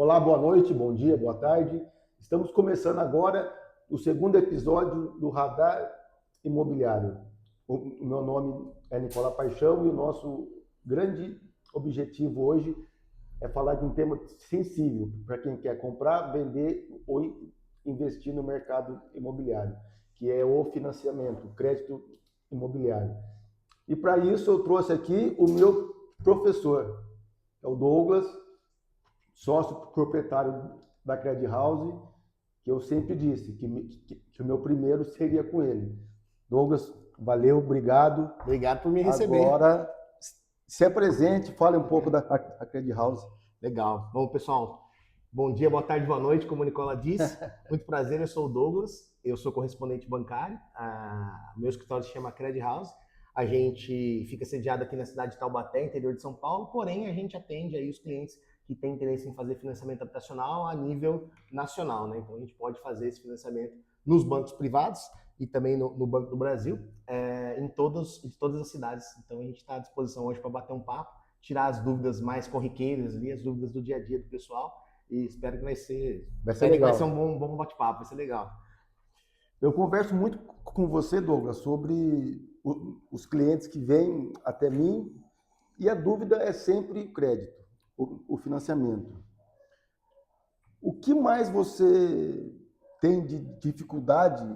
Olá, boa noite, bom dia, boa tarde. Estamos começando agora o segundo episódio do Radar Imobiliário. O meu nome é Nicola Paixão e o nosso grande objetivo hoje é falar de um tema sensível para quem quer comprar, vender ou investir no mercado imobiliário, que é o financiamento, o crédito imobiliário. E para isso eu trouxe aqui o meu professor, é o Douglas, sócio proprietário da Credit House, que eu sempre disse que o meu primeiro seria com ele. Douglas, valeu, obrigado. Obrigado por me receber. Agora, se apresente, fale um pouco da Credit House. Legal. Bom, pessoal, bom dia, boa tarde, boa noite, como a Nicola disse. Muito prazer, eu sou o Douglas, eu sou correspondente bancário. Meu escritório se chama Credit House. A gente fica sediado aqui na cidade de Taubaté, interior de São Paulo, porém a gente atende aí os clientes que têm interesse em fazer financiamento habitacional a nível nacional, né? Então a gente pode fazer esse financiamento nos bancos privados e também no Banco do Brasil, em todas as cidades. Então a gente está à disposição hoje para bater um papo, tirar as dúvidas mais corriqueiras ali, as dúvidas do dia a dia do pessoal, e espero que vai ser um bom bate-papo, vai ser legal. Eu converso muito com você, Douglas, sobre os clientes que vêm até mim e a dúvida é sempre o crédito, o financiamento. O que mais você tem de dificuldade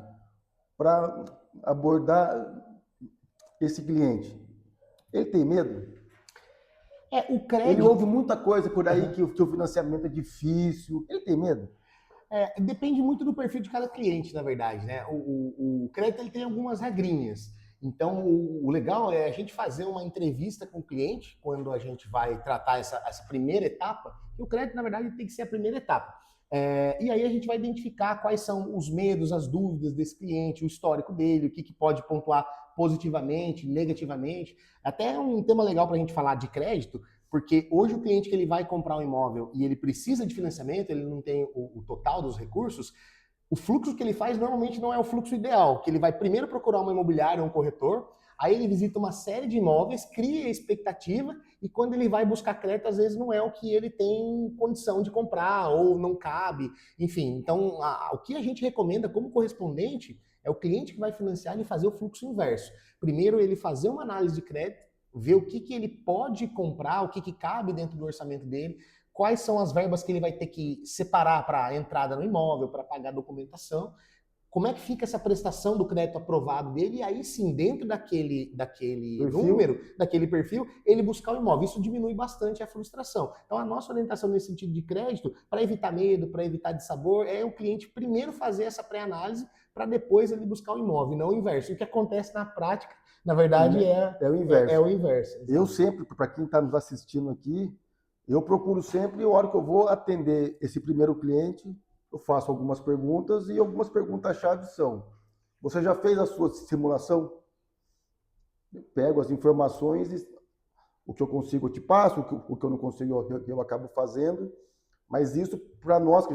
para abordar esse cliente? Ele tem medo? O crédito... Ele ouve muita coisa por aí que o financiamento é difícil. Ele tem medo? Depende muito do perfil de cada cliente, na verdade, né? O crédito ele tem algumas regrinhas. Então, o legal é a gente fazer uma entrevista com o cliente quando a gente vai tratar essa primeira etapa. E o crédito, na verdade, tem que ser a primeira etapa. E aí a gente vai identificar quais são os medos, as dúvidas desse cliente, o histórico dele, o que pode pontuar positivamente, negativamente. Até um tema legal para a gente falar de crédito, porque hoje o cliente que ele vai comprar um imóvel e ele precisa de financiamento, ele não tem o total dos recursos, o fluxo que ele faz normalmente não é o fluxo ideal, que ele vai primeiro procurar uma imobiliária ou um corretor, aí ele visita uma série de imóveis, cria expectativa e quando ele vai buscar crédito, às vezes não é o que ele tem condição de comprar ou não cabe, enfim. Então, o que a gente recomenda como correspondente é o cliente que vai financiar ele fazer o fluxo inverso. Primeiro, ele fazer uma análise de crédito, ver o que ele pode comprar, o que cabe dentro do orçamento dele, quais são as verbas que ele vai ter que separar para a entrada no imóvel, para pagar a documentação, como é que fica essa prestação do crédito aprovado dele, e aí sim, dentro daquele número, daquele perfil, ele buscar o imóvel. Isso diminui bastante a frustração. Então, a nossa orientação nesse sentido de crédito, para evitar medo, para evitar dissabor, é o cliente primeiro fazer essa pré-análise para depois ele buscar o imóvel, não o inverso. O que acontece na prática, na verdade, é o inverso. É o inverso. Eu sempre, para quem está nos assistindo aqui, eu procuro sempre, a hora que eu vou atender esse primeiro cliente, eu faço algumas perguntas e algumas perguntas-chave são: você já fez a sua simulação? Eu pego as informações e o que eu consigo eu te passo, o que eu não consigo eu acabo fazendo, mas isso para nós que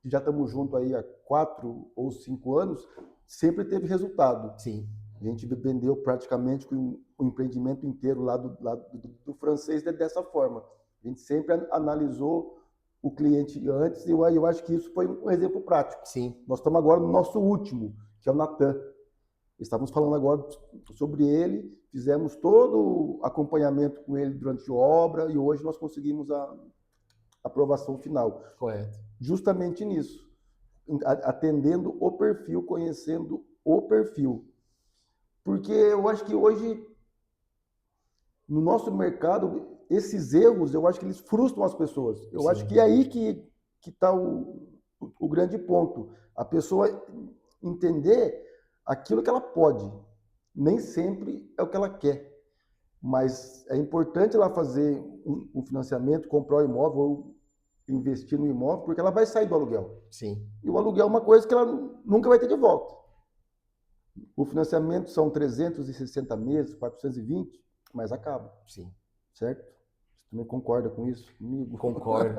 já estamos juntos aí há 4 ou 5 anos, sempre teve resultado. Sim. A gente vendeu praticamente o empreendimento inteiro lá do francês dessa forma. A gente sempre analisou o cliente antes e eu acho que isso foi um exemplo prático. Sim. Nós estamos agora no nosso último, que é o Natan. Estávamos falando agora sobre ele, fizemos todo o acompanhamento com ele durante a obra e hoje nós conseguimos a aprovação final. Correto. Justamente nisso, atendendo o perfil, conhecendo o perfil. Porque eu acho que hoje, no nosso mercado, esses erros, eu acho que eles frustram as pessoas. Eu Sim. acho que é aí que está o grande ponto. A pessoa entender aquilo que ela pode. Nem sempre é o que ela quer. Mas é importante ela fazer um financiamento, comprar um imóvel ou investir no imóvel, porque ela vai sair do aluguel. Sim. E o aluguel é uma coisa que ela nunca vai ter de volta. O financiamento são 360 meses, 420, mas acaba. Sim. Certo? Você também concorda com isso comigo? Concordo.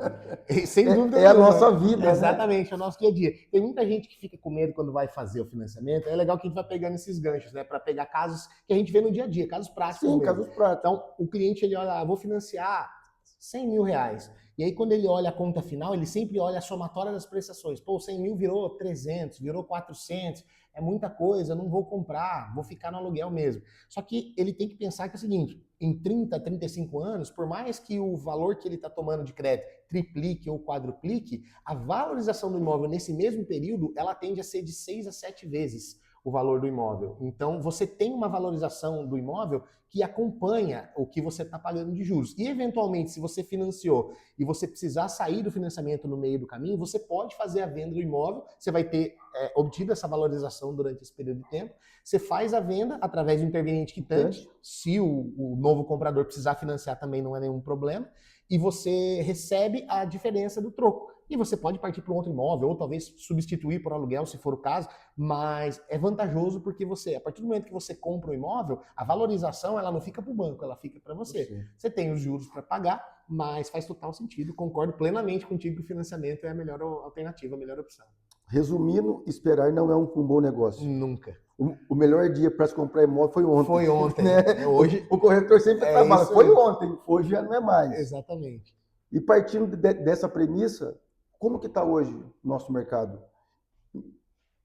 Sem dúvida. É a nossa vida, Exatamente, né? É o nosso dia a dia. Tem muita gente que fica com medo quando vai fazer o financiamento. É legal que a gente vai pegando esses ganchos, né? Para pegar casos que a gente vê no dia a dia, casos práticos. Sim, mesmo. casos práticos. Então, o cliente, ele olha, vou financiar 100 mil reais. E aí, quando ele olha a conta final, ele sempre olha a somatória das prestações. Pô, 100 mil virou 300, virou 400, é muita coisa, não vou comprar, vou ficar no aluguel mesmo. Só que ele tem que pensar que é o seguinte, em 30, 35 anos, por mais que o valor que ele está tomando de crédito triplique ou quadruplique, a valorização do imóvel nesse mesmo período, ela tende a ser de 6 a 7 vezes o valor do imóvel. Então, você tem uma valorização do imóvel que acompanha o que você está pagando de juros. E, eventualmente, se você financiou e você precisar sair do financiamento no meio do caminho, você pode fazer a venda do imóvel, você vai ter obtido essa valorização durante esse período de tempo, você faz a venda através do interveniente quitante, se o novo comprador precisar financiar também não é nenhum problema, e você recebe a diferença do troco. E você pode partir para um outro imóvel, ou talvez substituir por aluguel, se for o caso, mas é vantajoso porque você, a partir do momento que você compra um imóvel, a valorização ela não fica para o banco, ela fica para você. Sim. Você tem os juros para pagar, mas faz total sentido, concordo plenamente contigo que o financiamento é a melhor alternativa, a melhor opção. Resumindo, esperar não é um bom negócio. Nunca. O melhor dia para se comprar imóvel foi ontem. Foi ontem. Né? Hoje, o corretor sempre trabalha. Foi ontem, hoje já não é mais. Exatamente. E partindo dessa premissa, como que está hoje o nosso mercado?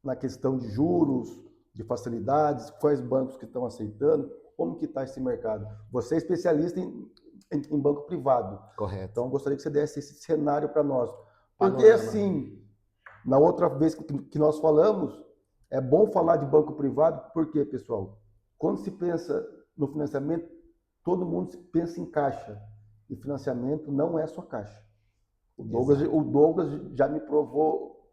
Na questão de juros, de facilidades, quais bancos que estão aceitando, como que está esse mercado? Você é especialista em banco privado. Correto. Então, eu gostaria que você desse esse cenário para nós. Porque, assim, na outra vez que nós falamos, é bom falar de banco privado, porque, pessoal, quando se pensa no financiamento, todo mundo pensa em caixa. E financiamento não é só caixa. O Douglas já me provou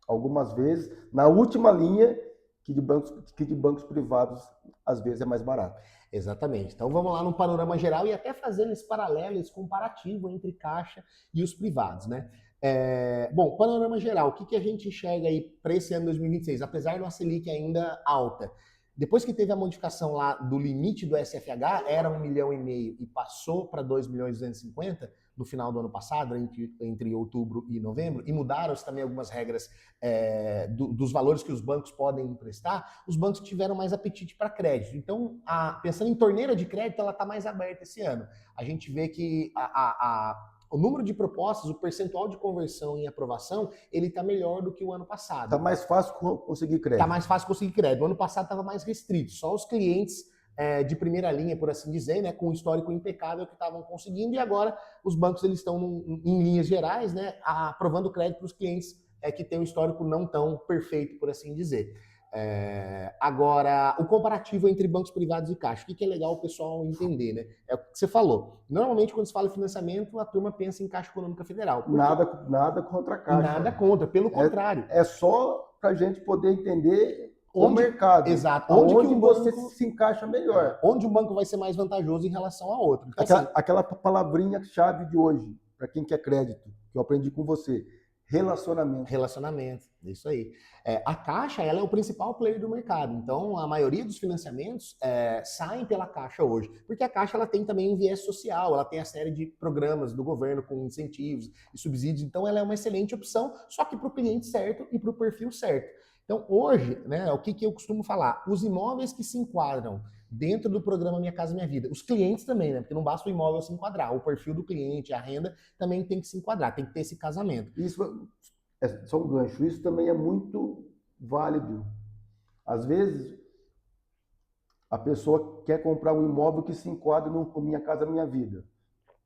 algumas vezes, na última linha, que de bancos privados, às vezes, é mais barato. Exatamente. Então vamos lá no panorama geral e até fazendo esse paralelo, esse comparativo entre caixa e os privados, né? Bom, panorama geral, o que a gente enxerga aí para esse ano 2026? Apesar da Selic ainda alta, depois que teve a modificação lá do limite do SFH, era 1,5 milhão e passou para 2,250 no final do ano passado, entre outubro e novembro, e mudaram-se também algumas regras dos valores que os bancos podem emprestar, os bancos tiveram mais apetite para crédito. Então, pensando em torneira de crédito, ela está mais aberta esse ano. A gente vê que o número de propostas, o percentual de conversão em aprovação, ele está melhor do que o ano passado. Está mais fácil conseguir crédito. Está mais fácil conseguir crédito. O ano passado estava mais restrito. Só os clientes de primeira linha, por assim dizer, né, com um histórico impecável que estavam conseguindo. E agora os bancos eles estão, em linhas gerais, né, aprovando crédito para os clientes que têm um histórico não tão perfeito, por assim dizer. Agora, o comparativo entre bancos privados e caixa, o que é legal o pessoal entender, né? É o que você falou. Normalmente, quando se fala em financiamento, a turma pensa em Caixa Econômica Federal. Nada contra a Caixa. Nada contra, pelo contrário. É só para a gente poder entender o mercado. Exato. Onde você se encaixa melhor. Onde o banco vai ser mais vantajoso em relação ao outro. Então, aquela palavrinha-chave de hoje, para quem quer crédito, que eu aprendi com você. Relacionamento, isso aí. A Caixa ela é o principal player do mercado, então a maioria dos financiamentos saem pela Caixa hoje, porque a Caixa ela tem também um viés social, ela tem a série de programas do governo com incentivos e subsídios, então ela é uma excelente opção, só que para o cliente certo e para o perfil certo. Então hoje, né, o que eu costumo falar, os imóveis que se enquadram dentro do programa Minha Casa Minha Vida. Os clientes também, né? Porque não basta o imóvel se enquadrar. O perfil do cliente, a renda, também tem que se enquadrar, tem que ter esse casamento. Isso é só um gancho. Isso também é muito válido. Às vezes, a pessoa quer comprar um imóvel que se enquadra no Minha Casa Minha Vida,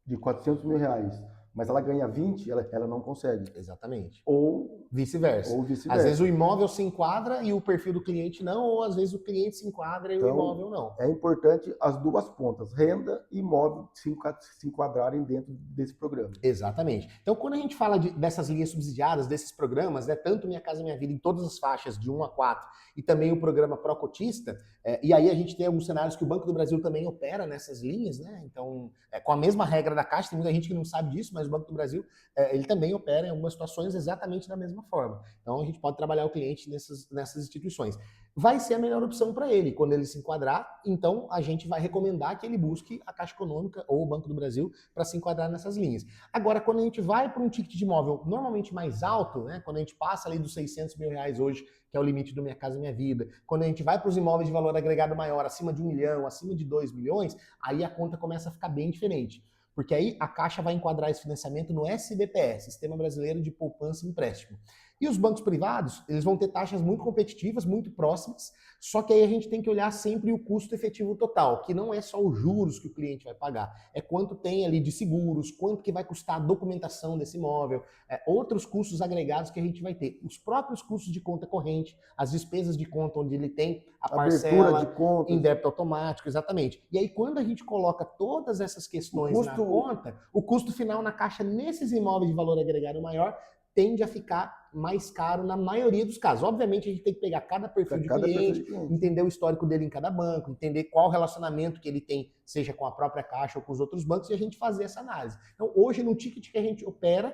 de 400 mil reais. Mas ela ganha 20, ela não consegue. Exatamente. Ou vice-versa. Às vezes o imóvel se enquadra e o perfil do cliente não, ou às vezes o cliente se enquadra e o imóvel não. É importante as duas pontas, renda e imóvel, se enquadrarem dentro desse programa. Exatamente. Então, quando a gente fala dessas linhas subsidiadas, desses programas, né, tanto Minha Casa Minha Vida em todas as faixas de 1 a 4 e também o programa Pró-Cotista, e aí a gente tem alguns cenários que o Banco do Brasil também opera nessas linhas, né? Então, com a mesma regra da Caixa, tem muita gente que não sabe disso, mas o Banco do Brasil, ele também opera em algumas situações exatamente da mesma forma. Então, a gente pode trabalhar o cliente nessas instituições. Vai ser a melhor opção para ele. Quando ele se enquadrar, então a gente vai recomendar que ele busque a Caixa Econômica ou o Banco do Brasil para se enquadrar nessas linhas. Agora, quando a gente vai para um ticket de imóvel normalmente mais alto, né, quando a gente passa ali dos 600 mil reais hoje, que é o limite do Minha Casa Minha Vida, quando a gente vai para os imóveis de valor agregado maior, acima de 1 milhão, acima de 2 milhões, aí a conta começa a ficar bem diferente. Porque aí a Caixa vai enquadrar esse financiamento no SBPE, Sistema Brasileiro de Poupança e Empréstimo. E os bancos privados, eles vão ter taxas muito competitivas, muito próximas, só que aí a gente tem que olhar sempre o custo efetivo total, que não é só os juros que o cliente vai pagar, é quanto tem ali de seguros, quanto que vai custar a documentação desse imóvel, outros custos agregados que a gente vai ter, os próprios custos de conta corrente, as despesas de conta onde ele tem a parcela de contas, em débito automático, exatamente. E aí quando a gente coloca todas essas questões na conta, o custo final na Caixa nesses imóveis de valor agregado maior tende a ficar mais caro na maioria dos casos. Obviamente, a gente tem que pegar cada perfil de cliente, entender o histórico dele em cada banco, entender qual relacionamento que ele tem, seja com a própria Caixa ou com os outros bancos, e a gente fazer essa análise. Então, hoje, no ticket que a gente opera,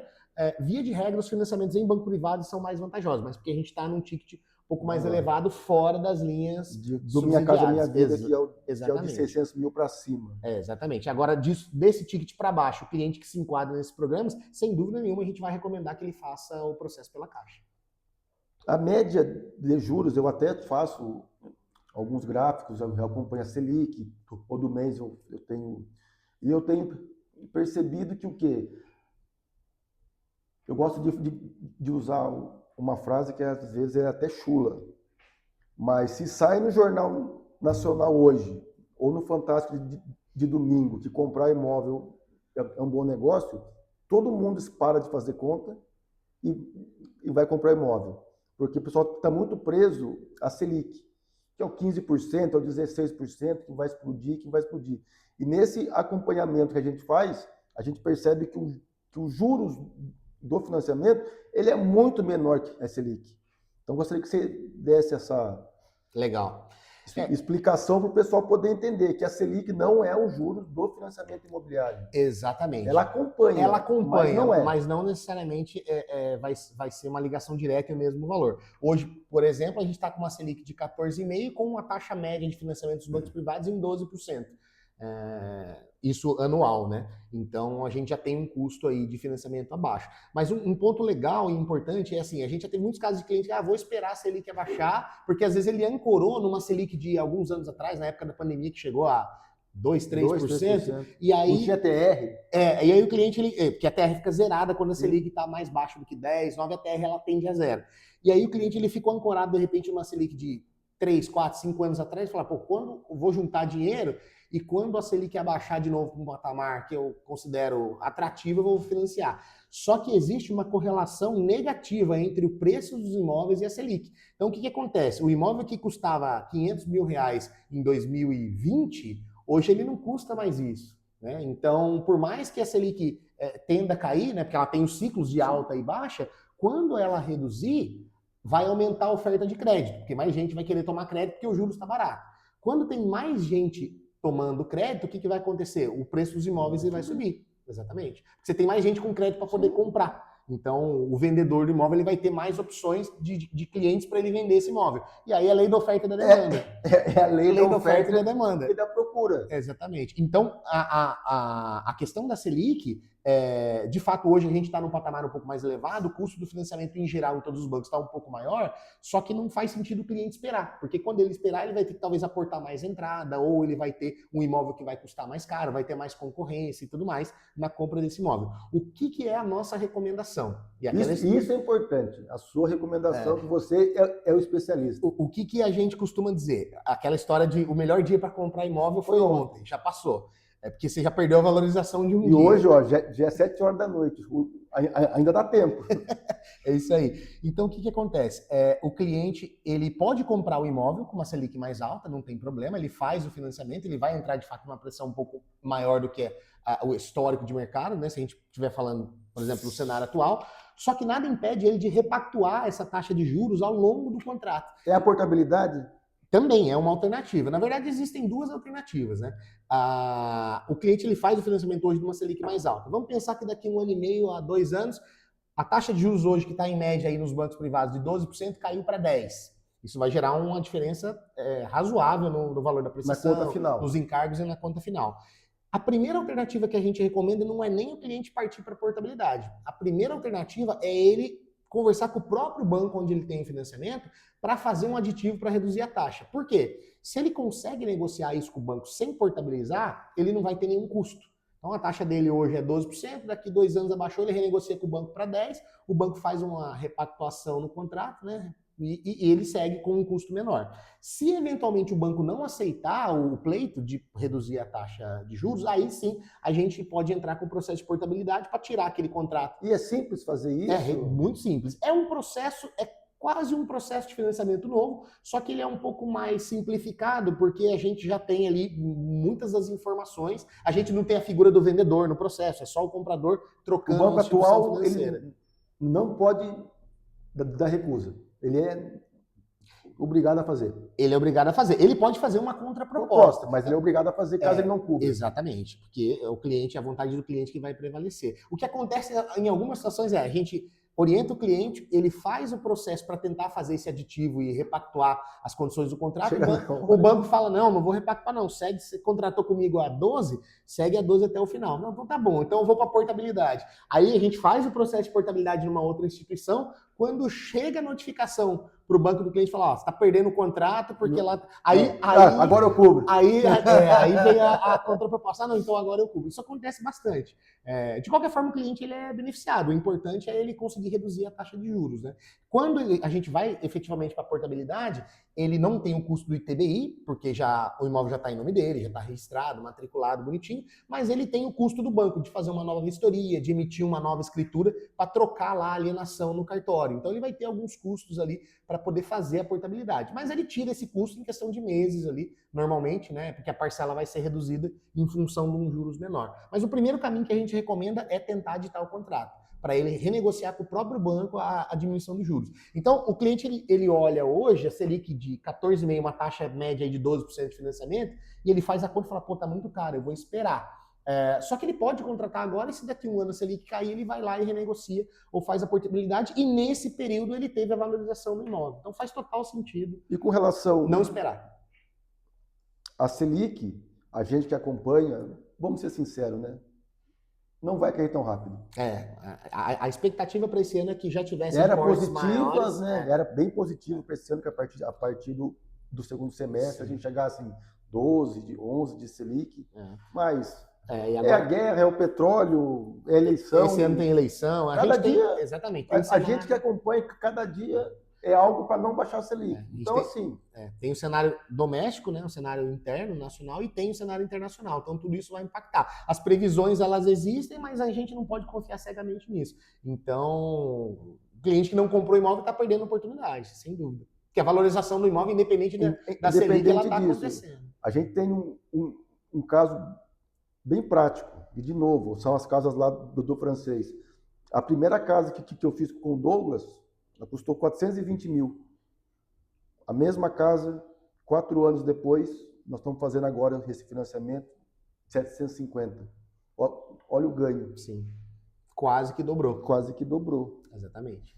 via de regra, os financiamentos em banco privado são mais vantajosos, mas porque a gente está num ticket um pouco mais elevado, fora das linhas do Minha Casa Minha Vida, que é o de 600 mil para cima. Exatamente. Agora, desse ticket para baixo, o cliente que se enquadra nesses programas, sem dúvida nenhuma, a gente vai recomendar que ele faça o processo pela Caixa. A média de juros, eu até faço alguns gráficos, eu acompanho a Selic, todo mês eu tenho... E eu tenho percebido que o quê? Eu gosto de usar uma frase que às vezes é até chula, mas se sai no Jornal Nacional hoje, ou no Fantástico de domingo, que comprar imóvel é um bom negócio, todo mundo para de fazer conta e vai comprar imóvel. Porque o pessoal está muito preso à Selic, que é o 15%, é o 16%, que vai explodir. E nesse acompanhamento que a gente faz, a gente percebe que os juros do financiamento, ele é muito menor que a Selic. Então, gostaria que você desse essa explicação para o pessoal poder entender que a Selic não é o juros do financiamento imobiliário. Exatamente. Ela acompanha, mas não necessariamente vai ser uma ligação direta e o mesmo valor. Hoje, por exemplo, a gente está com uma Selic de 14,5% com uma taxa média de financiamento dos bancos privados em 12%. Isso anual, né? Então a gente já tem um custo aí de financiamento abaixo. Mas um ponto legal e importante é assim, a gente já teve muitos casos de cliente que vou esperar a Selic abaixar, porque às vezes ele ancorou numa Selic de alguns anos atrás, na época da pandemia, que chegou a 2-3%, e aí... Não tinha TR. E aí o cliente, porque a TR fica zerada quando a Selic está mais baixo do que 10, 9, a TR ela tende a zero. E aí o cliente ele ficou ancorado, de repente, numa Selic de 3, 4, 5 anos atrás, e fala, quando eu vou juntar dinheiro... E quando a Selic abaixar de novo para um patamar que eu considero atrativo, eu vou financiar. Só que existe uma correlação negativa entre o preço dos imóveis e a Selic. Então, o que acontece? O imóvel que custava 500 mil reais em 2020, hoje ele não custa mais isso. Né? Então, por mais que a Selic tenda a cair, né, porque ela tem os ciclos de alta e baixa, quando ela reduzir, vai aumentar a oferta de crédito, porque mais gente vai querer tomar crédito porque o juros está barato. Quando tem mais gente tomando crédito, o que vai acontecer? O preço dos imóveis vai subir. Exatamente. Porque você tem mais gente com crédito para poder comprar. Então, o vendedor do imóvel ele vai ter mais opções de clientes para ele vender esse imóvel. E aí é a lei da oferta e da demanda. É a lei da oferta e da demanda. E da procura. Exatamente. Então, a questão da Selic, de fato, hoje a gente está num patamar um pouco mais elevado, o custo do financiamento em geral em todos os bancos está um pouco maior, só que não faz sentido o cliente esperar, porque quando ele esperar, ele vai ter que talvez aportar mais entrada, ou ele vai ter um imóvel que vai custar mais caro, vai ter mais concorrência e tudo mais na compra desse imóvel. O que é a nossa recomendação? Isso é importante, a sua recomendação, que você é o especialista. O que a gente costuma dizer? Aquela história de o melhor dia para comprar imóvel foi ontem, já passou. É porque você já perdeu a valorização de um dia. E hoje, já é 7 horas da noite. Ainda dá tempo. É isso aí. Então, o que acontece? O cliente, ele pode comprar o imóvel com uma Selic mais alta, não tem problema, ele faz o financiamento, ele vai entrar, de fato, numa pressão um pouco maior do que o histórico de mercado, né? Se a gente estiver falando, por exemplo, no cenário atual. Só que nada impede ele de repactuar essa taxa de juros ao longo do contrato. É a portabilidade? Também é uma alternativa. Na verdade, existem duas alternativas, né? O cliente ele faz o financiamento hoje de uma Selic mais alta. Vamos pensar que daqui 1 ano e meio a 2 anos, a taxa de juros hoje, que está em média aí nos bancos privados de 12%, caiu para 10%. Isso vai gerar uma diferença razoável no valor da prestação, na conta final, nos encargos e na conta final. A primeira alternativa que a gente recomenda não é nem o cliente partir para portabilidade. A primeira alternativa é ele conversar com o próprio banco onde ele tem financiamento para fazer um aditivo para reduzir a taxa. Por quê? Se ele consegue negociar isso com o banco sem portabilizar, ele não vai ter nenhum custo. Então a taxa dele hoje é 12%, daqui 2 anos abaixou, ele renegocia com o banco para 10%, o banco faz uma repactuação no contrato, né? E ele segue com um custo menor. Se eventualmente o banco não aceitar o pleito de reduzir a taxa de juros, aí sim a gente pode entrar com o processo de portabilidade para tirar aquele contrato. E é simples fazer isso? É muito simples. É um processo, quase um processo de financiamento novo, só que ele é um pouco mais simplificado, porque a gente já tem ali muitas das informações, a gente não tem a figura do vendedor no processo, é só o comprador trocando a instituição atual, financeira. Ele não pode dar recusa. Ele é obrigado a fazer. Ele é obrigado a fazer. Ele pode fazer uma contraproposta, mas ele é obrigado a fazer caso ele não cubra. Exatamente, porque é o cliente, a vontade do cliente que vai prevalecer. O que acontece em algumas situações a gente orienta o cliente, ele faz o processo para tentar fazer esse aditivo e repactuar as condições do contrato. O banco fala, não vou repactuar não, segue, você contratou comigo a 12, segue a 12 até o final. Não, então tá bom, então eu vou para portabilidade. Aí a gente faz o processo de portabilidade numa outra instituição, quando chega a notificação para o banco do cliente, fala, ó, você está perdendo o contrato, porque lá... Aí, agora eu cubro. Aí vem a contraproposta, não, então agora eu cubro. Isso acontece bastante. De qualquer forma, o cliente ele é beneficiado. O importante é ele conseguir reduzir a taxa de juros, né? Quando a gente vai efetivamente para a portabilidade, ele não tem o custo do ITBI, porque o imóvel já está em nome dele, já está registrado, matriculado, bonitinho, mas ele tem o custo do banco de fazer uma nova vistoria, de emitir uma nova escritura para trocar lá a alienação no cartório. Então ele vai ter alguns custos ali para poder fazer a portabilidade. Mas ele tira esse custo em questão de meses ali, normalmente, né? Porque a parcela vai ser reduzida em função de um juros menor. Mas o primeiro caminho que a gente recomenda é tentar aditar o contrato, para ele renegociar com o próprio banco a diminuição dos juros. Então, o cliente, ele olha hoje a Selic de 14,5%, uma taxa média de 12% de financiamento, e ele faz a conta e fala, pô, tá muito caro, eu vou esperar. Só que ele pode contratar agora e se daqui um ano a Selic cair, ele vai lá e renegocia ou faz a portabilidade e nesse período ele teve a valorização do imóvel. Então faz total sentido. E com relação... Não esperar. A Selic, a gente que acompanha, vamos ser sinceros, né? Não vai cair tão rápido. A expectativa para esse ano é que já tivesse era positiva, maiores, né? Era bem positivo para esse ano, que a partir do segundo semestre a gente chegasse em 12, 11 de Selic, mas agora... a guerra, é o petróleo, é a eleição. Esse ano tem eleição. Cada dia, exatamente. A gente que acompanha, cada dia é algo para não baixar a Selic. Então, assim... tem o cenário doméstico, né, o cenário interno, nacional, e tem o cenário internacional. Então, tudo isso vai impactar. As previsões, elas existem, mas a gente não pode confiar cegamente nisso. Então, o cliente que não comprou imóvel está perdendo oportunidade, sem dúvida. Porque a valorização do imóvel, independente da Selic, ela está acontecendo. A gente tem um caso bem prático. E, de novo, são as casas lá do francês. A primeira casa que eu fiz com o Douglas... ela custou 420 mil. A mesma casa, 4 anos depois, nós estamos fazendo agora esse financiamento, 750. Olha o ganho. Sim. Quase que dobrou. Quase que dobrou. Exatamente.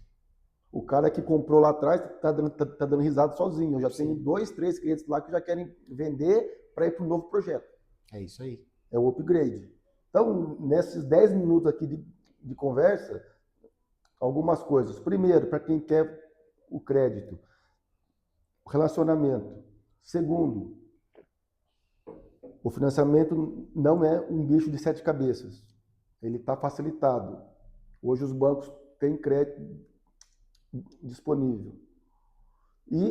O cara que comprou lá atrás está dando risada sozinho. Eu já tenho 2, 3 clientes lá que já querem vender para ir para um novo projeto. É isso aí. É o upgrade. Então, nesses 10 minutos aqui de conversa... algumas coisas. Primeiro, para quem quer o crédito, o relacionamento. Segundo, o financiamento não é um bicho de 7 cabeças. Ele está facilitado. Hoje os bancos têm crédito disponível. E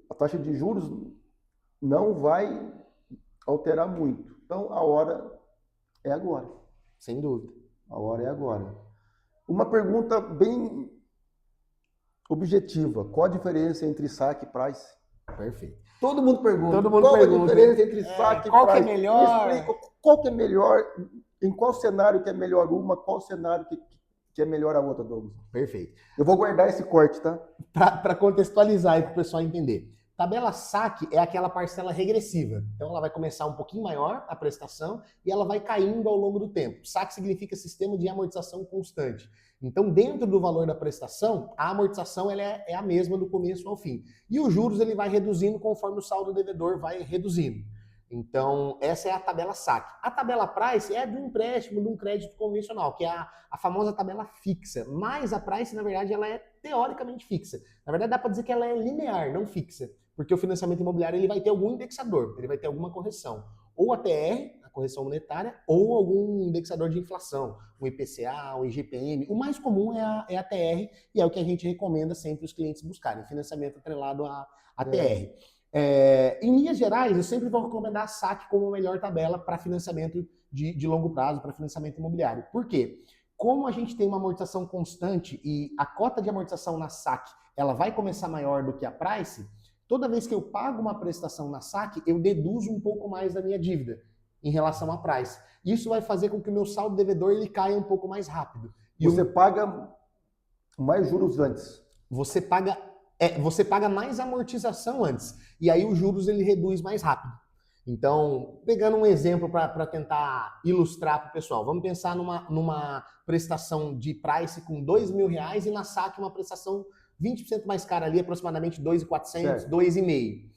a taxa de juros não vai alterar muito. Então, a hora é agora. Sem dúvida. A hora é agora. Uma pergunta bem objetiva. Qual a diferença entre saque e price? Perfeito. Todo mundo pergunta. Qual a diferença entre saque e price? Qual que é melhor? Me explica, qual que é melhor? Em qual cenário que é melhor uma? Qual cenário que é melhor a outra, Douglas? Perfeito. Eu vou guardar esse corte, tá? Para contextualizar e para o pessoal entender. Tabela saque é aquela parcela regressiva. Então ela vai começar um pouquinho maior, a prestação, e ela vai caindo ao longo do tempo. Saque significa sistema de amortização constante. Então, dentro do valor da prestação, a amortização ela é a mesma do começo ao fim. E os juros ele vai reduzindo conforme o saldo devedor vai reduzindo. Então, essa é a tabela saque. A tabela price é de um empréstimo, de um crédito convencional, que é a famosa tabela fixa. Mas a price, na verdade, ela é teoricamente fixa. Na verdade, dá para dizer que ela é linear, não fixa. Porque o financiamento imobiliário ele vai ter algum indexador, ele vai ter alguma correção. Ou a TR, a correção monetária, ou algum indexador de inflação, um IPCA, um IGPM. O mais comum é a TR, e é o que a gente recomenda sempre os clientes buscarem, financiamento atrelado à TR. Em linhas gerais, eu sempre vou recomendar a SAC como a melhor tabela para financiamento de longo prazo, para financiamento imobiliário. Por quê? Como a gente tem uma amortização constante e a cota de amortização na SAC ela vai começar maior do que a Price, toda vez que eu pago uma prestação na SAC, eu deduzo um pouco mais da minha dívida em relação à Price. Isso vai fazer com que o meu saldo devedor ele caia um pouco mais rápido. E você paga mais juros antes. Você paga mais amortização antes. E aí os juros ele reduz mais rápido. Então, pegando um exemplo para tentar ilustrar para o pessoal, vamos pensar numa prestação de Price com R$2.000 e na SAC uma prestação 20% mais cara ali, aproximadamente R$2.400, R$2.500.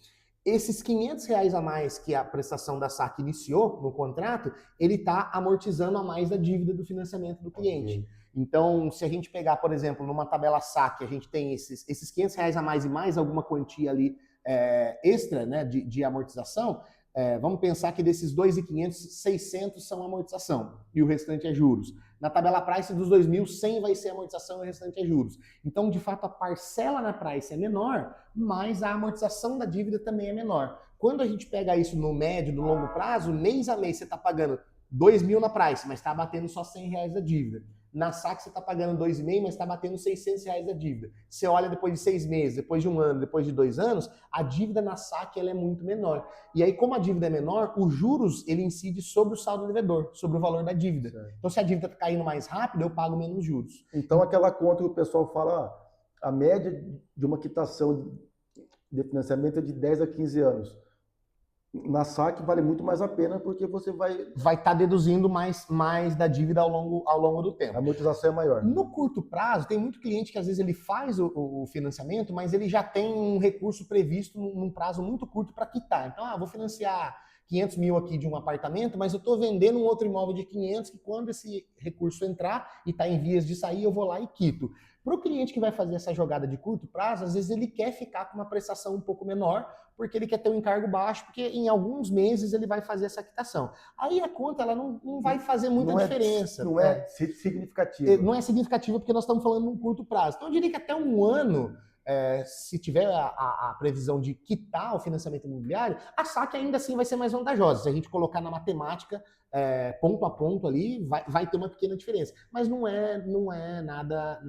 Esses R$500 a mais que a prestação da SAC iniciou no contrato, ele está amortizando a mais da dívida do financiamento do cliente. Okay. Então, se a gente pegar, por exemplo, numa tabela SAC, a gente tem esses R$500 a mais e mais alguma quantia ali extra, né, de amortização, vamos pensar que desses 2.500, 600 são amortização e o restante é juros. Na tabela Price dos 2.000, 100 vai ser amortização e o restante é juros. Então, de fato, a parcela na Price é menor, mas a amortização da dívida também é menor. Quando a gente pega isso no médio, no longo prazo, mês a mês você está pagando 2.000 na Price, mas está batendo só R$100 da dívida. Na SAC você está pagando 2.500, mas está batendo R$600 da dívida. Você olha depois de 6 meses, depois de 1 ano, depois de 2 anos, a dívida na SAC ela é muito menor. E aí, como a dívida é menor, os juros ele incide sobre o saldo devedor, sobre o valor da dívida. Certo. Então, se a dívida está caindo mais rápido, eu pago menos juros. Então, aquela conta que o pessoal fala, a média de uma quitação de financiamento é de 10 a 15 anos. Na SAC vale muito mais a pena porque você vai estar deduzindo mais da dívida ao longo do tempo. A amortização é maior. No curto prazo, tem muito cliente que às vezes ele faz o financiamento, mas ele já tem um recurso previsto num prazo muito curto para quitar. Então, vou financiar 500 mil aqui de um apartamento, mas eu estou vendendo um outro imóvel de 500 que quando esse recurso entrar e está em vias de sair, eu vou lá e quito. Para o cliente que vai fazer essa jogada de curto prazo, às vezes ele quer ficar com uma prestação um pouco menor, porque ele quer ter um encargo baixo, porque em alguns meses ele vai fazer essa quitação. Aí a conta ela não vai fazer muita diferença. Não é significativa. Não é significativa porque nós estamos falando num curto prazo. Então eu diria que até um ano, se tiver a previsão de quitar o financiamento imobiliário, a SAC ainda assim vai ser mais vantajosa. Se a gente colocar na matemática, ponto a ponto ali, vai ter uma pequena diferença. Mas não é nada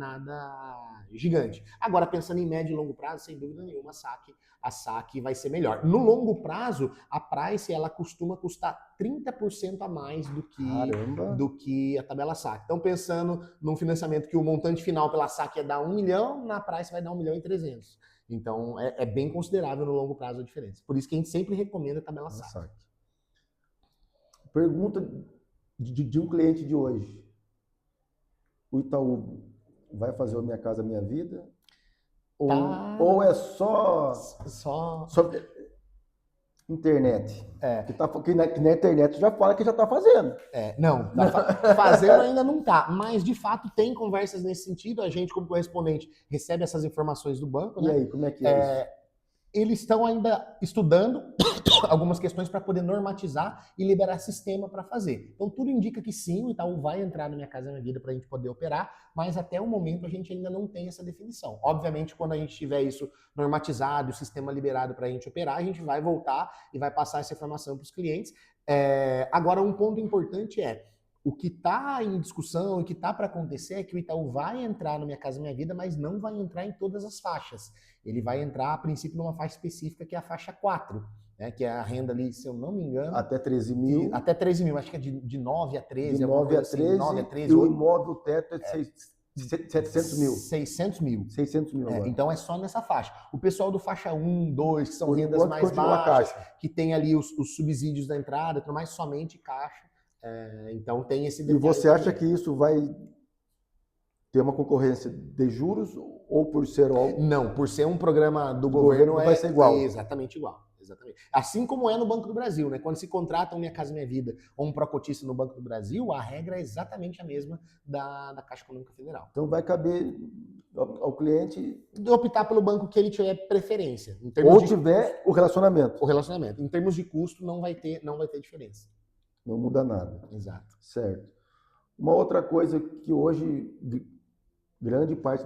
gigante. Agora, pensando em médio e longo prazo, sem dúvida nenhuma, a SAC vai ser melhor. No longo prazo, a Price ela costuma custar 30% a mais do que a tabela SAC. Então, pensando num financiamento que o montante final pela SAC é dar 1 milhão, na Price vai dar 1.300.000. Então, é bem considerável no longo prazo a diferença. Por isso que a gente sempre recomenda a tabela SAC. Pergunta de um cliente de hoje. O Itaú vai fazer o Minha Casa Minha Vida? Ou é só internet? Que na internet já fala que já está fazendo. Não, fazendo ainda não está. Mas, de fato, tem conversas nesse sentido. A gente, como correspondente, recebe essas informações do banco. E aí, como é que é isso? Eles estão ainda estudando algumas questões para poder normatizar e liberar sistema para fazer. Então, tudo indica que sim, o Itaú vai entrar no Minha Casa Minha Vida para a gente poder operar, mas até o momento a gente ainda não tem essa definição. Obviamente, quando a gente tiver isso normatizado, o sistema liberado para a gente operar, a gente vai voltar e vai passar essa informação para os clientes. Agora, um ponto importante o que está em discussão e o que está para acontecer é que o Itaú vai entrar no Minha Casa Minha Vida, mas não vai entrar em todas as faixas. Ele vai entrar, a princípio, numa faixa específica, que é a faixa 4, né, que é a renda ali, se eu não me engano... Até 13 mil. Até 13 mil, acho que é de 9 a 13. De 9 a 13, 9 a 13 e o imóvel teto é de 700 mil. 600 mil. 600 mil agora. Então é só nessa faixa. O pessoal do faixa 1, 2, que são rendas mais baixas, que tem ali os subsídios da entrada, tudo mais, somente caixa. Então tem esse detalhe. E você acha que isso vai ter uma concorrência de juros ou por ser algo? Não, por ser um programa do governo vai ser igual. Exatamente igual. Exatamente. Assim como é no Banco do Brasil, né? Quando se contrata um Minha Casa Minha Vida ou um pró-cotista no Banco do Brasil, a regra é exatamente a mesma da Caixa Econômica Federal. Então vai caber ao cliente optar pelo banco que ele tiver preferência. Ou tiver o relacionamento. O relacionamento. Em termos de custo, não vai ter diferença. Não muda nada. Exato. Certo. Uma outra coisa que hoje grande parte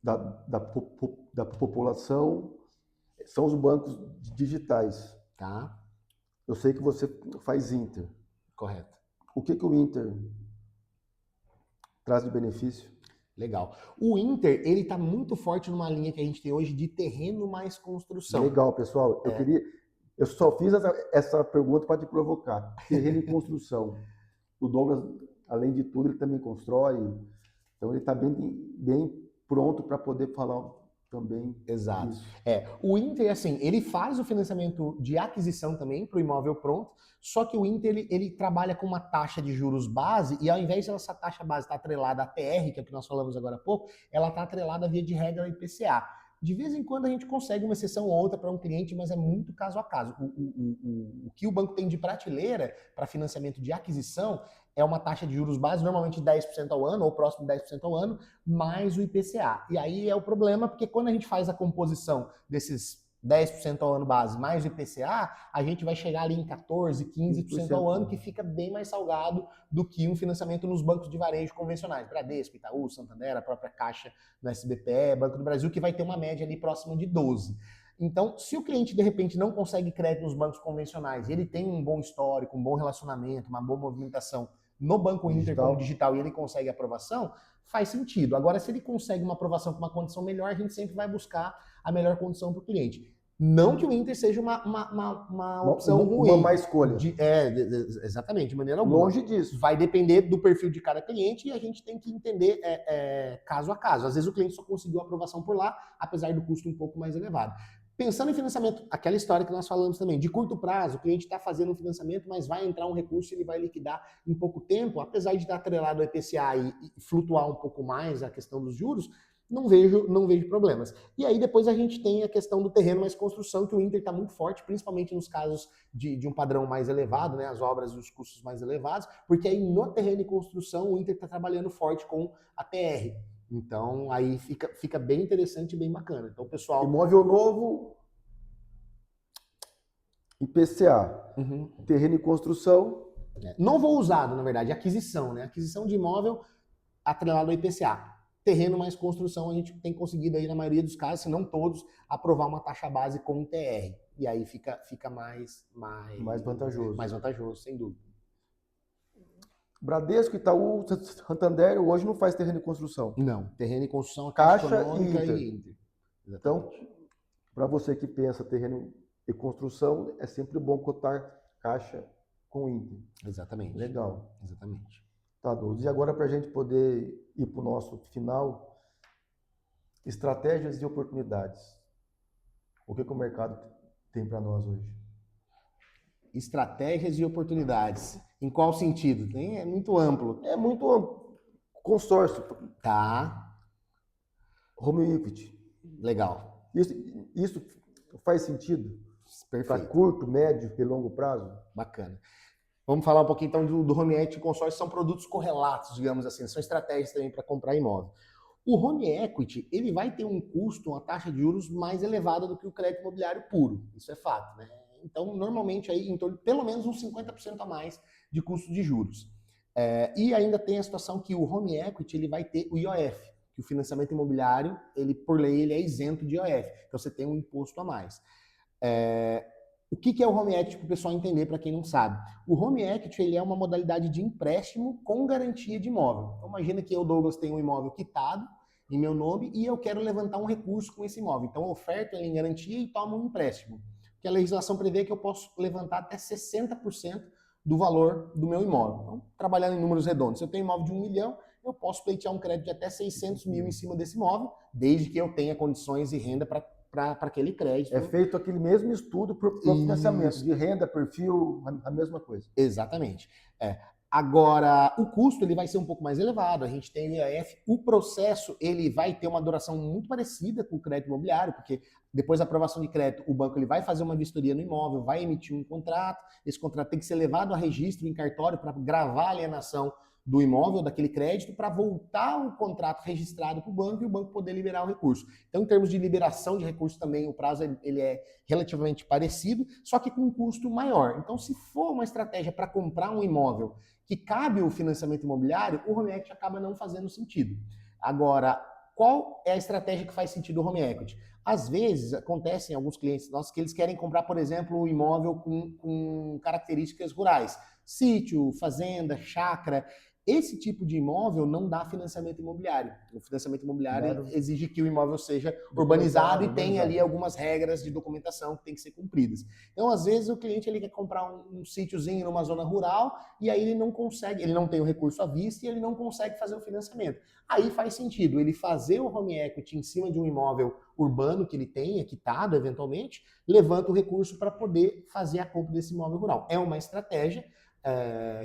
da população são os bancos digitais. Tá? Eu sei que você faz Inter. Correto. O que o Inter traz de benefício? Legal. O Inter, ele tá muito forte numa linha que a gente tem hoje de terreno mais construção. Legal, pessoal. Eu só fiz essa pergunta para te provocar. Terreno e construção. O Douglas, além de tudo, ele também constrói. Então ele está bem pronto para poder falar também. Exato. Isso. O Inter, assim, ele faz o financiamento de aquisição também para o imóvel pronto, só que o Inter, ele trabalha com uma taxa de juros base, e ao invés de essa taxa base estar atrelada à TR, que é o que nós falamos agora há pouco, ela está atrelada via de regra ao IPCA. De vez em quando a gente consegue uma exceção ou outra para um cliente, mas é muito caso a caso. O que o banco tem de prateleira para financiamento de aquisição é uma taxa de juros base, normalmente 10% ao ano, ou próximo de 10% ao ano, mais o IPCA. E aí é o problema, porque quando a gente faz a composição desses 10% ao ano base mais o IPCA, a gente vai chegar ali em 14%, 15% ao ano, que fica bem mais salgado do que um financiamento nos bancos de varejo convencionais. Bradesco, Itaú, Santander, a própria Caixa no SBPE, Banco do Brasil, que vai ter uma média ali próxima de 12%. Então, se o cliente, de repente, não consegue crédito nos bancos convencionais, e ele tem um bom histórico, um bom relacionamento, uma boa movimentação no Banco Inter como digital e ele consegue aprovação, faz sentido. Agora, se ele consegue uma aprovação com uma condição melhor, a gente sempre vai buscar a melhor condição para o cliente. Não que o Inter seja uma opção ruim. Uma má escolha. Exatamente, de maneira alguma. Longe disso. Vai depender do perfil de cada cliente e a gente tem que entender caso a caso. Às vezes o cliente só conseguiu a aprovação por lá, apesar do custo um pouco mais elevado. Pensando em financiamento, aquela história que nós falamos também, de curto prazo, o cliente está fazendo um financiamento, mas vai entrar um recurso e ele vai liquidar em pouco tempo, apesar de estar atrelado ao IPCA e flutuar um pouco mais a questão dos juros, não vejo problemas. E aí depois a gente tem a questão do terreno mais construção, que o Inter está muito forte, principalmente nos casos de um padrão mais elevado, né, as obras e os custos mais elevados, porque aí no terreno e construção o Inter está trabalhando forte com a TR. Então, aí fica bem interessante e bem bacana. Então, pessoal... Imóvel novo, IPCA, terreno e construção... Novo ou usado, na verdade, aquisição, né? Aquisição de imóvel atrelado ao IPCA. Terreno mais construção, a gente tem conseguido aí, na maioria dos casos, se não todos, aprovar uma taxa base com TR. E aí fica mais vantajoso. Mais vantajoso, sem dúvida. Bradesco, Itaú, Santander, hoje não faz terreno e construção. Não, terreno e construção, a Caixa Econômica e Inter. Então, para você que pensa terreno e construção, é sempre bom cotar Caixa com Inter. Exatamente. Legal. Exatamente. Tá, Douglas. E agora, para a gente poder ir para o nosso final, estratégias e oportunidades. O que o mercado tem para nós hoje? Estratégias e oportunidades. Em qual sentido? É muito amplo. É muito amplo. Consórcio. Tá. Home equity. Legal. Isso faz sentido? Perfeito. Para curto, médio e longo prazo? Bacana. Vamos falar um pouquinho então do home equity e consórcio. São produtos correlatos, digamos assim. São estratégias também para comprar imóvel. O home equity, ele vai ter um custo, uma taxa de juros mais elevada do que o crédito imobiliário puro. Isso é fato, né? Então, normalmente, aí, em torno de pelo menos uns 50% a mais de custo de juros. E ainda tem a situação que o home equity ele vai ter o IOF, que o financiamento imobiliário, por lei, ele é isento de IOF. Então, você tem um imposto a mais. O que é o home equity para o pessoal entender, para quem não sabe? O home equity ele é uma modalidade de empréstimo com garantia de imóvel. Então, imagina que eu, Douglas, tenho um imóvel quitado em meu nome e eu quero levantar um recurso com esse imóvel. Então, eu oferto ele em garantia e tomo um empréstimo. Que a legislação prevê que eu posso levantar até 60% do valor do meu imóvel. Então, trabalhando em números redondos, se eu tenho um imóvel de 1 milhão, eu posso pleitear um crédito de até 600 mil em cima desse imóvel, desde que eu tenha condições e renda para aquele crédito. É feito aquele mesmo estudo para o financiamento, de renda, perfil, a mesma coisa. Exatamente. Agora, o custo ele vai ser um pouco mais elevado, a gente tem o IOF, o processo ele vai ter uma duração muito parecida com o crédito imobiliário, porque depois da aprovação de crédito, o banco ele vai fazer uma vistoria no imóvel, vai emitir um contrato, esse contrato tem que ser levado a registro em cartório para gravar a alienação do imóvel, daquele crédito, para voltar o contrato registrado para o banco e o banco poder liberar o recurso. Então, em termos de liberação de recursos também, o prazo ele é relativamente parecido, só que com um custo maior. Então, se for uma estratégia para comprar um imóvel que cabe o financiamento imobiliário, o home equity acaba não fazendo sentido. Agora, qual é a estratégia que faz sentido o home equity? Às vezes, acontece em alguns clientes nossos que eles querem comprar, por exemplo, um imóvel com características rurais. Sítio, fazenda, chácara. Esse tipo de imóvel não dá financiamento imobiliário. O financiamento imobiliário exige que o imóvel seja urbanizado e tenha ali algumas regras de documentação que tem que ser cumpridas. Então, às vezes, o cliente ele quer comprar um sítiozinho numa zona rural e aí ele não consegue, ele não tem o recurso à vista e ele não consegue fazer o financiamento. Aí faz sentido ele fazer o home equity em cima de um imóvel urbano que ele tenha, quitado eventualmente, levanta o recurso para poder fazer a compra desse imóvel rural. É uma estratégia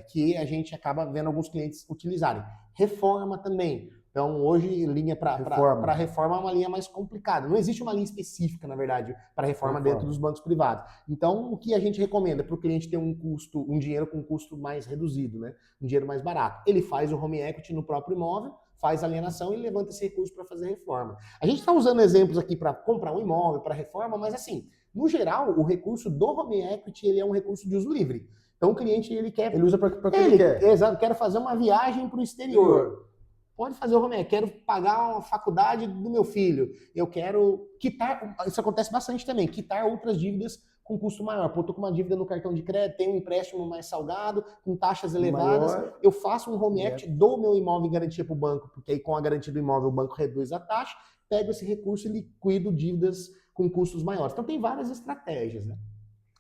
que a gente acaba vendo alguns clientes utilizarem. Reforma também. Então, hoje, linha para reforma é uma linha mais complicada. Não existe uma linha específica, na verdade, para reforma dentro dos bancos privados. Então, o que a gente recomenda para o cliente ter um dinheiro com um custo mais reduzido, né? Um dinheiro mais barato? Ele faz o home equity no próprio imóvel, faz a alienação e levanta esse recurso para fazer reforma. A gente está usando exemplos aqui para comprar um imóvel, para reforma, mas assim, no geral, o recurso do home equity ele é um recurso de uso livre. Então o cliente ele usa para o que ele quer. Exato, quero fazer uma viagem para o exterior. Pode fazer o home equity. Quero pagar uma faculdade do meu filho. Eu quero quitar, isso acontece bastante também, quitar outras dívidas com custo maior. Pô, tô com uma dívida no cartão de crédito, tenho um empréstimo mais salgado, com taxas elevadas, eu faço um home equity, dou meu imóvel em garantia para o banco, porque aí com a garantia do imóvel o banco reduz a taxa, pego esse recurso e liquido dívidas com custos maiores. Então tem várias estratégias, né?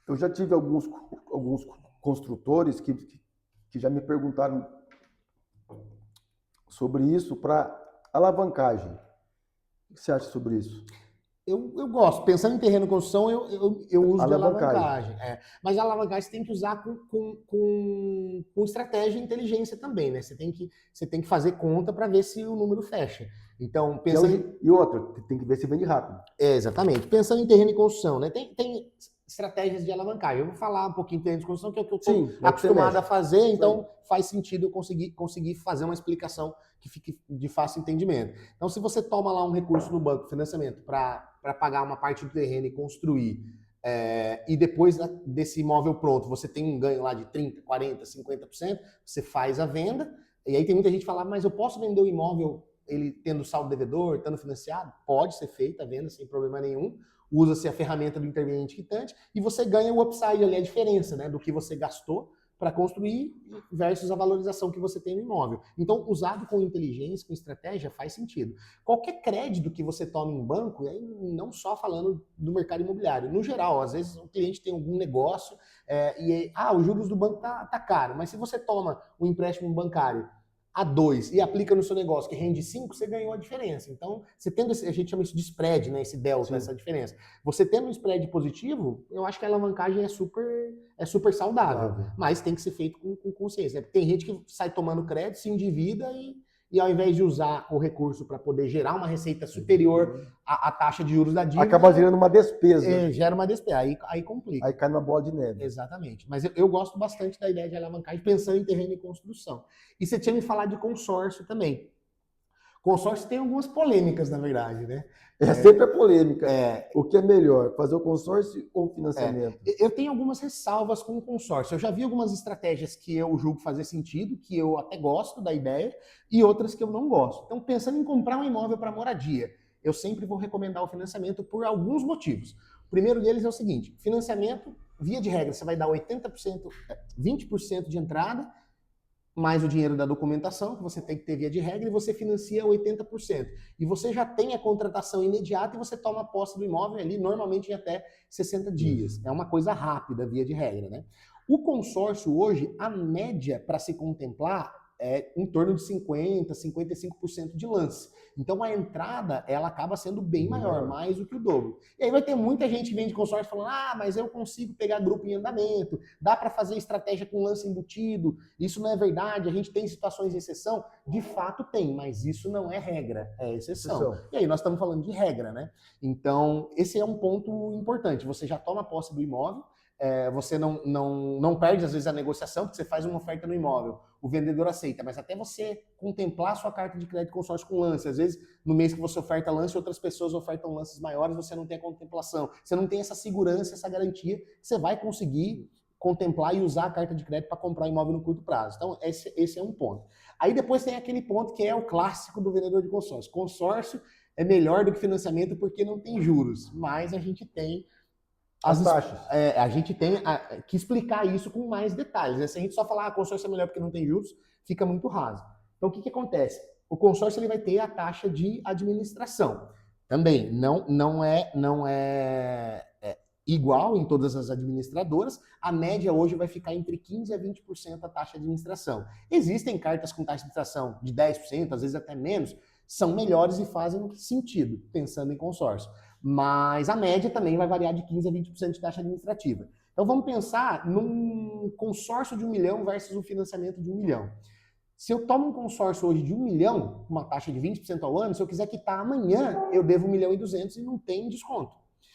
Eu já tive alguns construtores que já me perguntaram sobre isso para alavancagem. O que você acha sobre isso? Eu gosto. Pensando em terreno de construção, eu uso de alavancagem. Mas a alavancagem você tem que usar com estratégia e inteligência também, né? Você tem que fazer conta para ver se o número fecha. Então, pensando... E outra, tem que ver se vende rápido. Exatamente. Pensando em terreno de construção, né? Tem estratégias de alavancagem. Eu vou falar um pouquinho de terreno de construção, que é o que eu estou acostumado a fazer, então faz sentido eu conseguir fazer uma explicação que fique de fácil entendimento. Então, se você toma lá um recurso no banco, financiamento, para pagar uma parte do terreno e construir, e depois desse imóvel pronto, você tem um ganho lá de 30%, 40%, 50%, você faz a venda, e aí tem muita gente que fala, mas eu posso vender o imóvel ele tendo saldo devedor, estando financiado? Pode ser feita a venda sem problema nenhum. Usa-se a ferramenta do interveniente quitante e você ganha o upside ali, a diferença, né, do que você gastou para construir versus a valorização que você tem no imóvel. Então, usado com inteligência, com estratégia, faz sentido. Qualquer crédito que você tome em banco, não só falando do mercado imobiliário, no geral, às vezes o cliente tem algum negócio os juros do banco tá caro, mas se você toma um empréstimo bancário a 2 e aplica no seu negócio que rende 5, você ganhou a diferença. Então, você tendo a gente chama isso de spread, né? Esse delta, essa diferença. Você tendo um spread positivo, eu acho que a alavancagem é super saudável. Mas tem que ser feito com consciência. Né? Porque tem gente que sai tomando crédito, se endivida e ao invés de usar o recurso para poder gerar uma receita superior à taxa de juros da dívida... Acaba gerando uma despesa. Gera uma despesa, aí complica. Aí cai numa bola de neve. Exatamente. Mas eu gosto bastante da ideia de alavancagem, pensando em terreno e construção. E você tinha me falado de consórcio também. Consórcio tem algumas polêmicas, na verdade, né? Sempre a polêmica. O que é melhor, fazer o consórcio ou o financiamento? Eu tenho algumas ressalvas com o consórcio. Eu já vi algumas estratégias que eu julgo fazer sentido, que eu até gosto da ideia, e outras que eu não gosto. Então, pensando em comprar um imóvel para moradia, eu sempre vou recomendar o financiamento por alguns motivos. O primeiro deles é o seguinte, financiamento, via de regra, você vai dar 80%, 20% de entrada, mais o dinheiro da documentação, que você tem que ter via de regra, e você financia 80%. E você já tem a contratação imediata e você toma posse do imóvel ali, normalmente em até 60 dias. É uma coisa rápida, via de regra, né? O consórcio hoje, a média para se contemplar é em torno de 50%, 55% de lance. Então a entrada, ela acaba sendo bem maior, mais do que o dobro. E aí vai ter muita gente que vem de consórcio falando, mas eu consigo pegar grupo em andamento, dá para fazer estratégia com lance embutido, isso não é verdade, a gente tem situações de exceção. De fato tem, mas isso não é regra, é exceção. E aí nós estamos falando de regra, né? Então esse é um ponto importante, você já toma posse do imóvel, você não perde, às vezes, a negociação, porque você faz uma oferta no imóvel, o vendedor aceita, mas até você contemplar sua carta de crédito consórcio com lance, às vezes, no mês que você oferta lance, outras pessoas ofertam lances maiores, você não tem a contemplação, você não tem essa segurança, essa garantia que você vai conseguir contemplar e usar a carta de crédito para comprar imóvel no curto prazo. Então, esse é um ponto. Aí depois tem aquele ponto que é o clássico do vendedor de consórcio. Consórcio é melhor do que financiamento porque não tem juros, mas a gente tem as taxas. A gente tem que explicar isso com mais detalhes. Né? Se a gente só falar consórcio é melhor porque não tem juros, fica muito raso. Então, o que acontece? O consórcio ele vai ter a taxa de administração. Também não é igual em todas as administradoras. A média hoje vai ficar entre 15% a 20% a taxa de administração. Existem cartas com taxa de administração de 10%, às vezes até menos, são melhores e fazem sentido, pensando em consórcio. Mas a média também vai variar de 15% a 20% de taxa administrativa. Então vamos pensar num consórcio de 1 milhão versus um financiamento de 1 milhão. Se eu tomo um consórcio hoje de 1 milhão, uma taxa de 20% ao ano, se eu quiser quitar amanhã, eu devo 1 milhão e 200 e não tem desconto.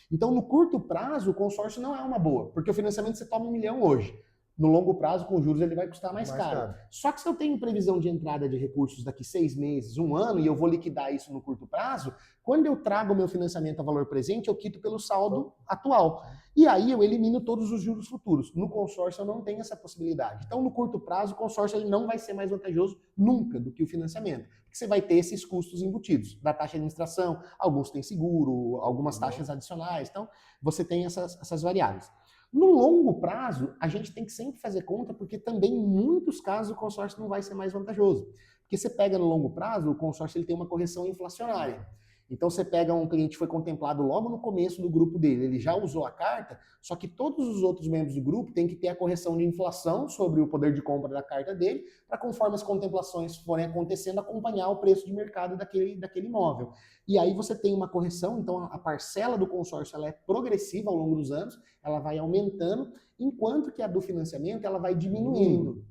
Então, no curto prazo, o consórcio não é uma boa, porque o financiamento você toma 1 milhão hoje. No longo prazo, com juros, ele vai custar mais caro. Só que se eu tenho previsão de entrada de recursos daqui 6 meses, 1 ano, e eu vou liquidar isso no curto prazo, quando eu trago o meu financiamento a valor presente, eu quito pelo saldo atual. E aí eu elimino todos os juros futuros. No consórcio eu não tenho essa possibilidade. Então, no curto prazo, o consórcio ele não vai ser mais vantajoso nunca do que o financiamento. Porque você vai ter esses custos embutidos, da taxa de administração, alguns têm seguro, algumas taxas adicionais. Então, você tem essas variáveis. No longo prazo, a gente tem que sempre fazer conta, porque também em muitos casos o consórcio não vai ser mais vantajoso. Porque você pega no longo prazo, o consórcio ele tem uma correção inflacionária. Então você pega um cliente que foi contemplado logo no começo do grupo dele, ele já usou a carta, só que todos os outros membros do grupo têm que ter a correção de inflação sobre o poder de compra da carta dele, para conforme as contemplações forem acontecendo, acompanhar o preço de mercado daquele imóvel. E aí você tem uma correção, então a parcela do consórcio ela é progressiva ao longo dos anos, ela vai aumentando, enquanto que a do financiamento ela vai diminuindo.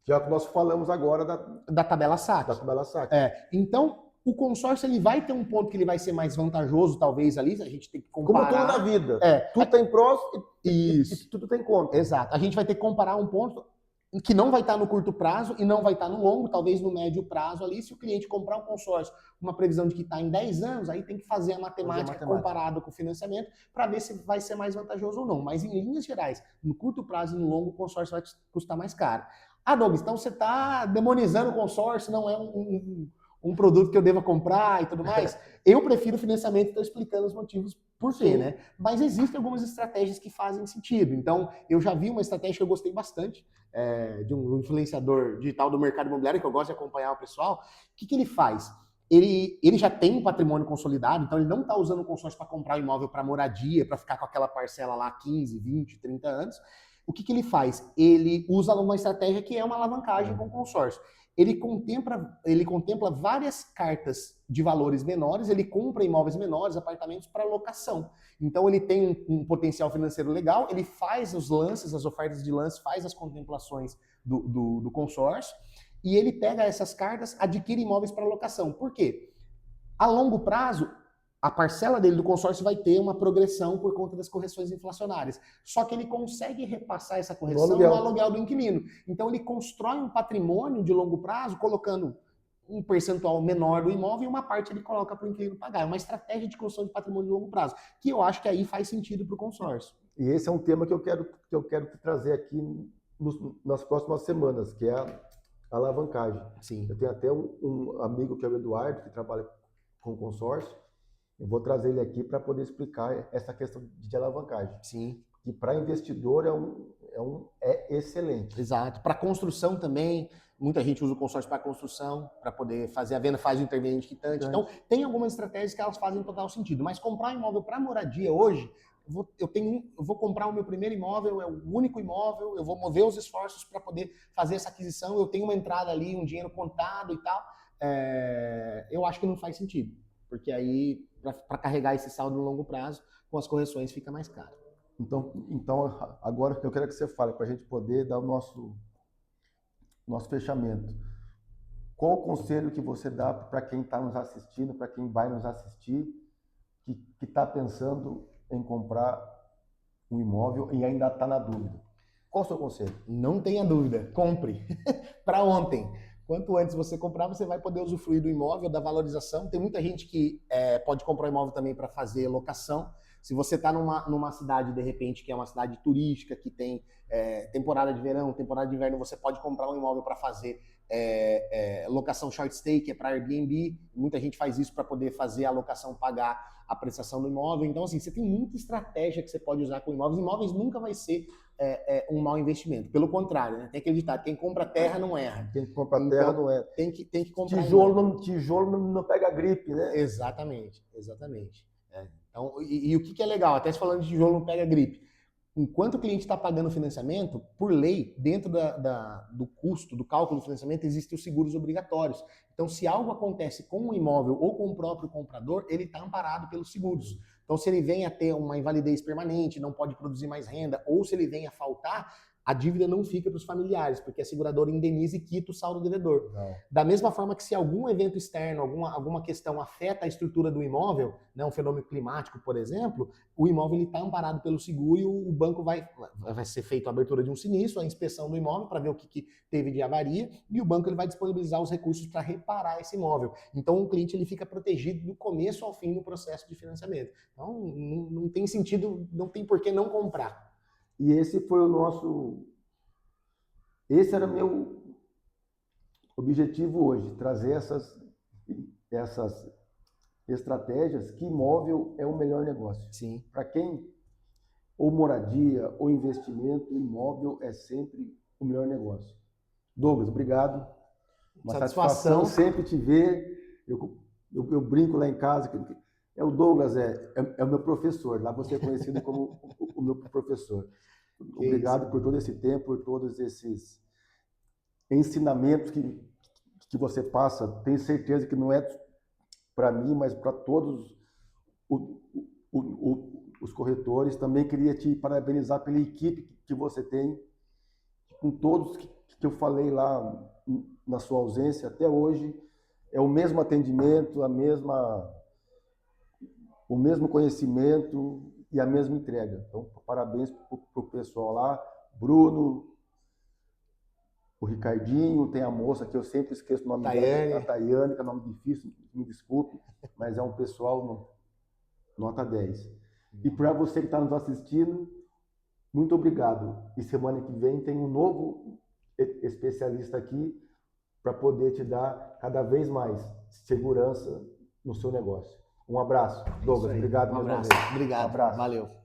Que é o que nós falamos agora da tabela saque. Da tabela saque. Então, o consórcio ele vai ter um ponto que ele vai ser mais vantajoso, talvez ali, a gente tem que comparar. Como tudo na vida. Tudo tem prós e tudo tem contra. Exato. A gente vai ter que comparar um ponto que não vai estar no curto prazo e não vai estar no longo, talvez no médio prazo ali. Se o cliente comprar um consórcio com uma previsão de que está em 10 anos, aí tem que fazer a matemática comparada com o financiamento para ver se vai ser mais vantajoso ou não. Mas em linhas gerais, no curto prazo e no longo, o consórcio vai custar mais caro. Douglas, então você está demonizando o consórcio, não é um produto que eu deva comprar e tudo mais. Eu prefiro financiamento e estou explicando os motivos por quê, né? Mas existem algumas estratégias que fazem sentido. Então, eu já vi uma estratégia que eu gostei bastante, de um influenciador digital do mercado imobiliário, que eu gosto de acompanhar o pessoal. O que ele faz? Ele já tem um patrimônio consolidado, então ele não está usando o consórcio para comprar um imóvel para moradia, para ficar com aquela parcela lá 15, 20, 30 anos. O que ele faz? Ele usa uma estratégia que é uma alavancagem com consórcio. Ele contempla várias cartas de valores menores, ele compra imóveis menores, apartamentos para locação. Então ele tem um potencial financeiro legal, ele faz os lances, as ofertas de lance, faz as contemplações do consórcio, e ele pega essas cartas, adquire imóveis para locação. Por quê? A longo prazo, a parcela dele do consórcio vai ter uma progressão por conta das correções inflacionárias. Só que ele consegue repassar essa correção no aluguel do inquilino. Então ele constrói um patrimônio de longo prazo, colocando um percentual menor do imóvel e uma parte ele coloca para o inquilino pagar. É uma estratégia de construção de patrimônio de longo prazo, que eu acho que aí faz sentido para o consórcio. E esse é um tema que eu quero te trazer aqui nas próximas semanas, que é a alavancagem. Sim. Eu tenho até um amigo que é o Eduardo, que trabalha com consórcio. Eu vou trazer ele aqui para poder explicar essa questão de alavancagem. Sim. Que para investidor é excelente. Exato. Para construção também, muita gente usa o consórcio para construção, para poder fazer a venda, faz o interveniente quitante. Então, tem algumas estratégias que elas fazem total sentido. Mas comprar um imóvel para moradia hoje, eu vou comprar o meu primeiro imóvel, é o único imóvel, eu vou mover os esforços para poder fazer essa aquisição, eu tenho uma entrada ali, um dinheiro contado e tal. Eu acho que não faz sentido. Porque aí, para carregar esse saldo no longo prazo, com as correções fica mais caro. Então agora eu quero que você fale, para a gente poder dar o nosso fechamento. Qual o conselho que você dá para quem está nos assistindo, para quem vai nos assistir, que está pensando em comprar um imóvel e ainda está na dúvida. Qual o seu conselho? Não tenha dúvida, compre. Para ontem. Quanto antes você comprar, você vai poder usufruir do imóvel, da valorização. Tem muita gente que pode comprar imóvel também para fazer locação. Se você está numa cidade, de repente, que é uma cidade turística, que tem temporada de verão, temporada de inverno, você pode comprar um imóvel para fazer locação short stay, que é para Airbnb. Muita gente faz isso para poder fazer a locação pagar a prestação do imóvel. Então, assim, você tem muita estratégia que você pode usar com imóveis. Imóveis nunca vai ser um mau investimento. Pelo contrário, né? Tem que acreditar, quem compra terra não erra. Quem compra terra não erra. Tem que comprar Tijolo não pega gripe, né? Exatamente. Então, e o que é legal, até falando de tijolo não pega gripe, enquanto o cliente está pagando o financiamento, por lei, dentro do custo, do cálculo do financiamento, existem os seguros obrigatórios. Então, se algo acontece com o imóvel ou com o próprio comprador, ele está amparado pelos seguros. Então, se ele vem a ter uma invalidez permanente, não pode produzir mais renda, ou se ele vem a faltar, a dívida não fica para os familiares, porque a seguradora indeniza e quita o saldo devedor. Não. Da mesma forma que se algum evento externo, alguma questão afeta a estrutura do imóvel, né, um fenômeno climático, por exemplo, o imóvel está amparado pelo seguro e o banco vai ser feita a abertura de um sinistro, a inspeção do imóvel para ver o que teve de avaria, e o banco ele vai disponibilizar os recursos para reparar esse imóvel. Então o cliente ele fica protegido do começo ao fim no processo de financiamento. Então não tem sentido, não tem por que não comprar. E esse era meu objetivo hoje, trazer essas estratégias que imóvel é o melhor negócio. Sim. Para quem, ou moradia, ou investimento, imóvel é sempre o melhor negócio. Douglas, obrigado. Uma satisfação sempre te ver. Eu brinco lá em casa que o Douglas é o meu professor. Lá você é conhecido como o meu professor. Obrigado por todo esse tempo, por todos esses ensinamentos que você passa. Tenho certeza que não é para mim, mas para todos os corretores. Também queria te parabenizar pela equipe que você tem, com todos que eu falei lá na sua ausência até hoje. É o mesmo atendimento, o mesmo conhecimento e a mesma entrega. Então, parabéns para o pessoal lá. Bruno, o Ricardinho, tem a moça que eu sempre esqueço o nome dela, a Tayane, que é um nome difícil, me desculpe, mas é um pessoal nota 10. E para você que está nos assistindo, muito obrigado. E semana que vem tem um novo especialista aqui para poder te dar cada vez mais segurança no seu negócio. Um abraço, Douglas. Obrigado mais uma vez. Obrigado. Um abraço. Valeu.